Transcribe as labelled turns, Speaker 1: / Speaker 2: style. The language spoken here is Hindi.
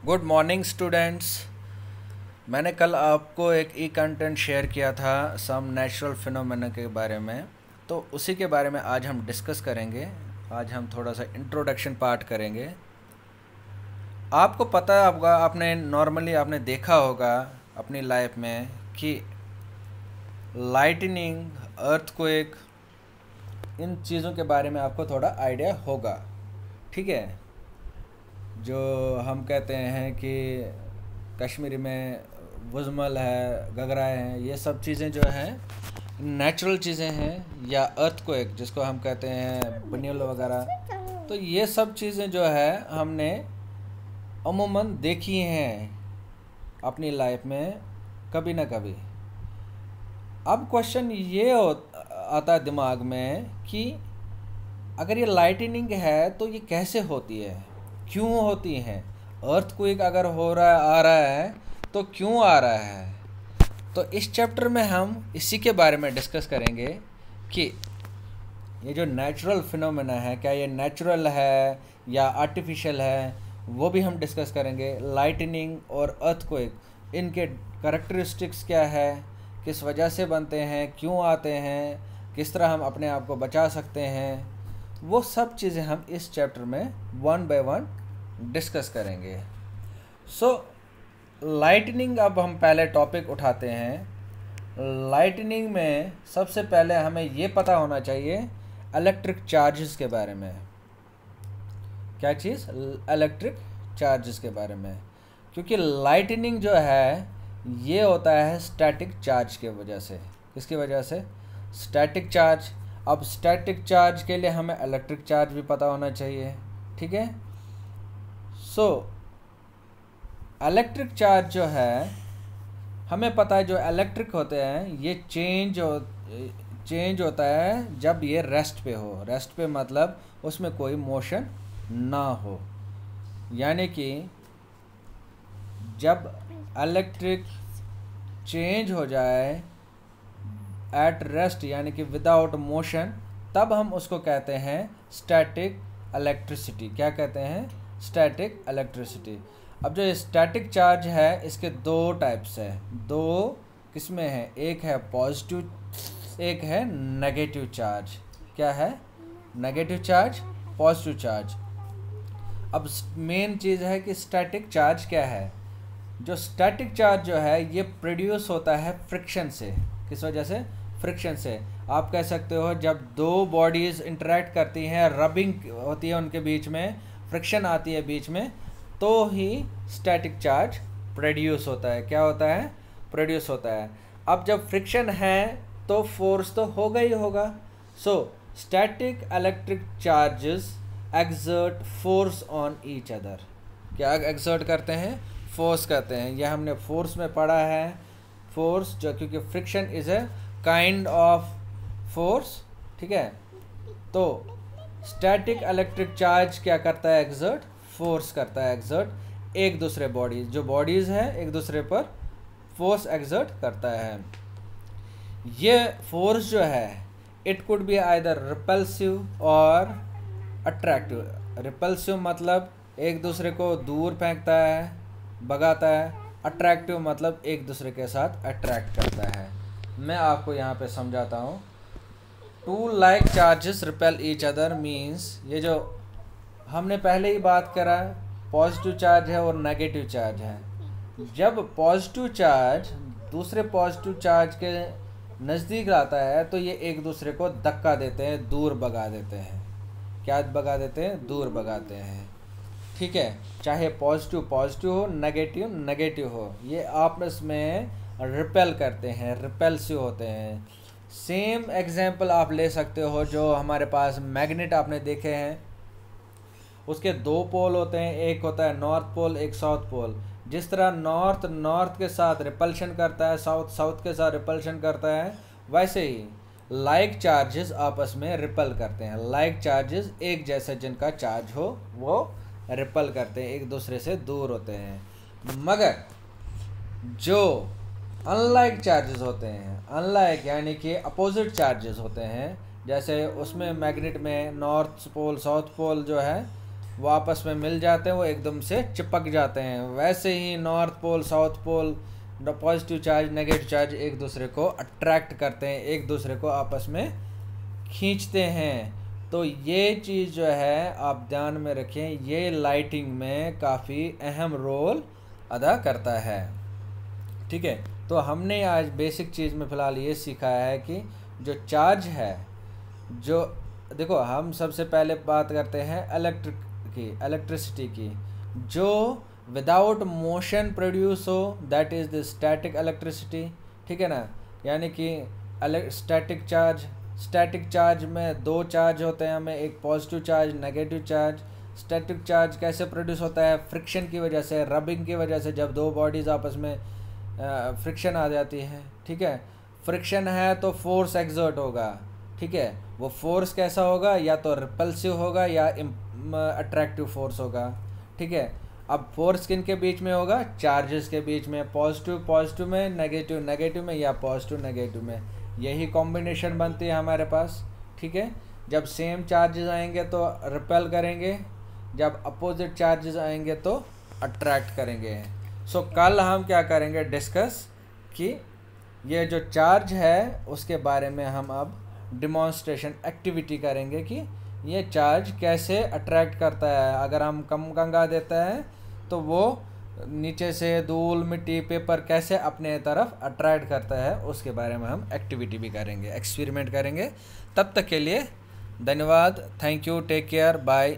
Speaker 1: Good morning students. मैंने कल आपको एक ई कंटेंट शेयर किया था सम नेचुरल फिनोमेना के बारे में, तो उसी के बारे में आज हम डिस्कस करेंगे। आज हम थोड़ा सा इंट्रोडक्शन पार्ट करेंगे। आपको पता होगा, आपने देखा होगा अपनी लाइफ में कि लाइटनिंग, अर्थक्वेक, इन चीज़ों के बारे में आपको थोड़ा आइडिया होगा। ठीक है, जो हम कहते हैं कि कश्मीरी में वुज़मल है, गगराए हैं, ये सब चीज़ें जो हैं नेचुरल चीज़ें हैं, या अर्थक्वेक जिसको हम कहते हैं बन्युल वगैरह। तो ये सब चीज़ें जो है हमने अमूमन देखी हैं अपनी लाइफ में कभी ना कभी। अब क्वेश्चन ये आता है दिमाग में कि अगर ये लाइटनिंग है तो ये कैसे होती है, क्यों होती हैं। अर्थक्वेक अगर हो रहा आ रहा है तो क्यों आ रहा है। तो इस चैप्टर में हम इसी के बारे में डिस्कस करेंगे कि ये जो नेचुरल फिनोमेना है, क्या ये नेचुरल है या आर्टिफिशियल है, वो भी हम डिस्कस करेंगे। लाइटनिंग और अर्थक्वेक, इनके करैक्टरिस्टिक्स क्या है, किस वजह से बनते हैं, क्यों आते हैं, किस तरह हम अपने आप को बचा सकते हैं, वो सब चीज़ें हम इस चैप्टर में वन बाय वन डिस्कस करेंगे। लाइटनिंग, अब हम पहले टॉपिक उठाते हैं। लाइटनिंग में सबसे पहले हमें ये पता होना चाहिए इलेक्ट्रिक चार्जेस के बारे में। क्या चीज़? इलेक्ट्रिक चार्जेस के बारे में। क्योंकि लाइटनिंग जो है ये होता है स्टैटिक चार्ज के वजह से। किसकी वजह से? Static charge. अब स्टैटिक चार्ज के लिए हमें इलेक्ट्रिक चार्ज भी पता होना चाहिए। ठीक है, इलेक्ट्रिक चार्ज जो है हमें पता है, जो इलेक्ट्रिक होते हैं ये चेंज होता है जब ये रेस्ट पे हो। रेस्ट पे मतलब उसमें कोई मोशन ना हो, यानी कि जब इलेक्ट्रिक चेंज हो जाए एट रेस्ट, यानी कि विदाउट मोशन, तब हम उसको कहते हैं स्टैटिक इलेक्ट्रिसिटी। क्या कहते हैं? Static electricity. अब जो स्टैटिक चार्ज है इसके दो टाइप्स है, दो किस्में हैं। एक है पॉजिटिव, एक है नेगेटिव चार्ज। क्या है? Negative charge, positive charge. अब मेन चीज़ है कि स्टैटिक चार्ज क्या है। जो स्टैटिक चार्ज जो है ये प्रोड्यूस होता है फ्रिक्शन से। किस वजह से? फ्रिक्शन से। आप कह सकते हो जब दो बॉडीज़ इंटरेक्ट करती हैं, रबिंग होती है उनके बीच में, फ्रिक्शन आती है बीच में, तो ही स्टैटिक चार्ज प्रोड्यूस होता है। क्या होता है? प्रोड्यूस होता है। अब जब फ्रिक्शन है तो फोर्स तो होगा ही होगा। Static electric charges exert force on each other. क्या एक्सर्ट करते हैं? फोर्स करते हैं। यह हमने फोर्स में पढ़ा है। फोर्स जो, क्योंकि friction is a kind of force. ठीक है, तो स्टैटिक इलेक्ट्रिक चार्ज क्या करता है? एक्सर्ट फोर्स करता है। एक्सर्ट एक दूसरे बॉडीज, जो बॉडीज है एक दूसरे पर फोर्स एक्सर्ट करता है। ये फोर्स जो है it could be either repulsive और अट्रैक्टिव। रिपल्सिव मतलब एक दूसरे को दूर फेंकता है, भगाता है। अट्रैक्टिव मतलब एक दूसरे के साथ अट्रैक्ट करता है। मैं आपको यहाँ पे समझाता हूँ। Two like charges repel each other means, ये जो हमने पहले ही बात करा, पॉजिटिव चार्ज है और नेगेटिव चार्ज है। जब पॉजिटिव चार्ज दूसरे पॉजिटिव चार्ज के नज़दीक आता है तो ये एक दूसरे को धक्का देते हैं, दूर भगा देते हैं। क्या भगा देते हैं? दूर भगाते हैं। ठीक है, चाहे पॉजिटिव पॉजिटिव हो, नेगेटिव नेगेटिव हो, ये आपस में रिपेल करते हैं, रिपेल्सिव होते हैं। सेम एग्जाम्पल आप ले सकते हो, जो हमारे पास मैग्नेट आपने देखे हैं, उसके दो पोल होते हैं, एक होता है नॉर्थ पोल, एक साउथ पोल। जिस तरह नॉर्थ नॉर्थ के साथ रिपल्शन करता है, साउथ साउथ के साथ रिपल्शन करता है, वैसे ही लाइक चार्जेस आपस में रिपल करते हैं। लाइक चार्जेस एक जैसे जिनका चार्ज हो वो रिपल करते हैं, एक दूसरे से दूर होते हैं। मगर जो अनलाइक चार्जेस होते हैं, अनलाइक यानी कि अपोजिट चार्जेस होते हैं, जैसे उसमें मैग्नेट में नॉर्थ पोल साउथ पोल जो है वो आपस में मिल जाते हैं, वो एकदम से चिपक जाते हैं। वैसे ही north pole south pole, positive charge negative charge एक दूसरे को अट्रैक्ट करते हैं, एक दूसरे को आपस में खींचते हैं। तो ये चीज़ जो है आप ध्यान में रखें, ये लाइटिंग में काफ़ी अहम रोल अदा करता है। ठीक है, तो हमने आज बेसिक चीज़ में फ़िलहाल ये सीखा है कि जो चार्ज है, जो देखो हम सबसे पहले बात करते हैं इलेक्ट्रिसिटी की, जो विदाउट मोशन प्रोड्यूस हो, that is the static electricity. ठीक है ना, यानी कि स्टैटिक चार्ज में दो चार्ज होते हैं हमें, एक positive charge negative charge. Static charge कैसे प्रोड्यूस होता है? फ्रिक्शन की वजह से, रबिंग की वजह से, जब दो बॉडीज़ आपस में फ्रिक्शन आ जाती है। ठीक है, फ्रिक्शन है तो फोर्स एक्सर्ट होगा। ठीक है, वो फोर्स कैसा होगा? या तो रिपल्सिव होगा या अट्रैक्टिव फोर्स होगा। ठीक है, अब फोर्स किन के बीच में होगा? चार्जेस के बीच में, पॉजिटिव में, नेगेटिव में, या पॉजिटिव नेगेटिव में। यही कॉम्बिनेशन बनती है हमारे पास। ठीक है, जब सेम चार्जेस आएंगे तो रिपेल करेंगे, जब अपोजिट चार्जेस आएंगे तो अट्रैक्ट करेंगे। सो कल हम क्या करेंगे? डिस्कस कि ये जो चार्ज है उसके बारे में हम अब डिमॉन्स्ट्रेशन एक्टिविटी करेंगे कि ये चार्ज कैसे अट्रैक्ट करता है। अगर हम कम गंगा देता है तो वो नीचे से धूल मिट्टी पेपर कैसे अपने तरफ अट्रैक्ट करता है, उसके बारे में हम एक्टिविटी भी करेंगे, एक्सपेरिमेंट करेंगे। तब तक के लिए धन्यवाद, thank you, take care, bye.